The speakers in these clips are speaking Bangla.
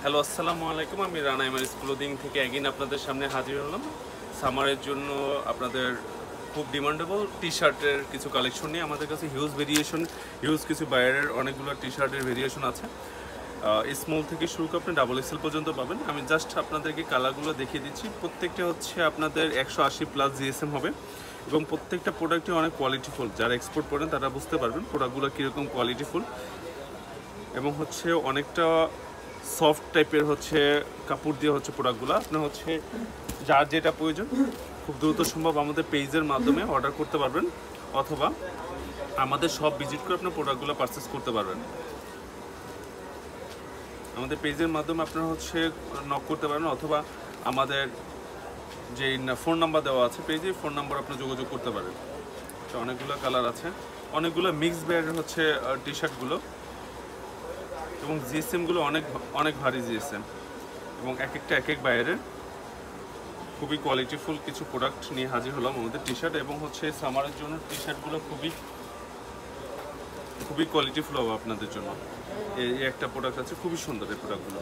হ্যালো, আসসালামু আলাইকুম। আমি রানা এমআরএস ক্লোদিং থেকে এগেইন আপনাদের সামনে হাজির হলাম। সামারের জন্য আপনাদের খুব ডিমান্ডেবল টি শার্টের কিছু কালেকশন নিয়ে আমাদের কাছে হিউজ কিছু বায়ারের অনেকগুলো টি শার্টের ভেরিয়েশন আছে। স্মল থেকে শুরু করে আপনি ডাবল এক্সেল পর্যন্ত পাবেন। আমি জাস্ট আপনাদেরকে কালারগুলো দেখিয়ে দিচ্ছি। প্রত্যেকটা হচ্ছে আপনাদের 180+ জিএসএম হবে এবং প্রত্যেকটা প্রোডাক্টই অনেক কোয়ালিটিফুল। যারা এক্সপোর্ট করেন তারা বুঝতে পারবেন প্রোডাক্টগুলো কীরকম কোয়ালিটিফুল এবং হচ্ছে অনেকটা সফট টাইপের হচ্ছে কাপড় দিয়ে হচ্ছে প্রোডাক্টগুলো। আপনার হচ্ছে যার যেটা প্রয়োজন খুব দ্রুত সম্ভব আমাদের পেজের মাধ্যমে অর্ডার করতে পারবেন অথবা আমাদের সব ভিজিট করে আপনার প্রোডাক্টগুলো পারচেস করতে পারবেন। আমাদের পেজের মাধ্যমে আপনারা হচ্ছে নক করতে পারবেন অথবা আমাদের যে ফোন নাম্বার দেওয়া আছে পেজে ফোন নাম্বার আপনার যোগাযোগ করতে পারেন। তো অনেকগুলো কালার আছে, অনেকগুলো মিক্স ব্যান্ডের হচ্ছে টি শার্টগুলো এবং জিএসএমগুলো অনেক অনেক ভারী জিএসএম এবং এক এক বাইরের খুবই কোয়ালিটিফুল কিছু প্রোডাক্ট নিয়ে হাজির হলাম আমাদের টি শার্ট। এবং হচ্ছে সামারের জন্য টি শার্টগুলো খুবই কোয়ালিটিফুল হবে আপনাদের জন্য। এই একটা প্রোডাক্ট আছে, খুবই সুন্দর এই প্রোডাক্টগুলো।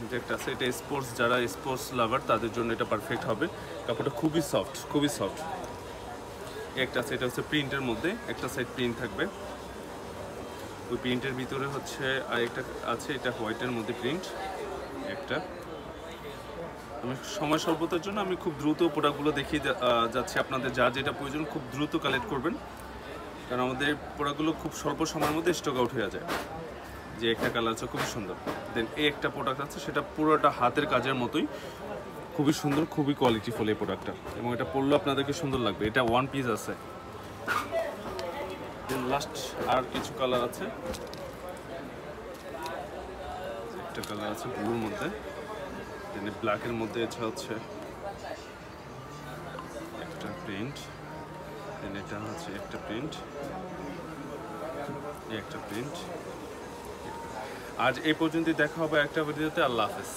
যেটা আছে এটা স্পোর্টস, যারা স্পোর্টস লাভার তাদের জন্য এটা পারফেক্ট হবে। কাপড়টা খুবই সফট। একটা আছে, এটা হচ্ছে প্রিন্টের মধ্যে, একটা সাইড প্রিন্ট থাকবে, ওই প্রিন্টের ভিতরে হচ্ছে আরেকটা আছে, এটা হোয়াইটের মধ্যে প্রিন্ট একটা। আমি সময় স্বল্পতার জন্য আমি খুব দ্রুত প্রোডাক্টগুলো দেখিয়ে যাচ্ছি আপনাদের। যার যেটা প্রয়োজন খুব দ্রুত কালেক্ট করবেন, কারণ আমাদের প্রোডাক্টগুলো খুব স্বল্প সময়ের মধ্যে স্টক আউট হয়ে যায়। যে একটা কালার আছে খুবই সুন্দর। দেন এই একটা প্রোডাক্ট আছে, সেটা পুরোটা হাতের কাজের মতোই, খুবই সুন্দর, খুবই কোয়ালিটিফুল এই প্রোডাক্টটা এবং এটা পরলে আপনাদেরকে সুন্দর লাগবে। এটা ওয়ান পিস আছে। দেন লাস্ট আর কিছু কালার আছে, একটা কালার আছে ব্লুর মধ্যে, দেন ব্ল্যাকের মধ্যে এটা হচ্ছে একটা প্রিন্ট, দেন এটা হচ্ছে একটা প্রিন্ট, এই একটা প্রিন্ট। আজ এই পর্যন্তই, দেখা হবে একটা ভিডিওতে। আল্লাহ হাফেজ।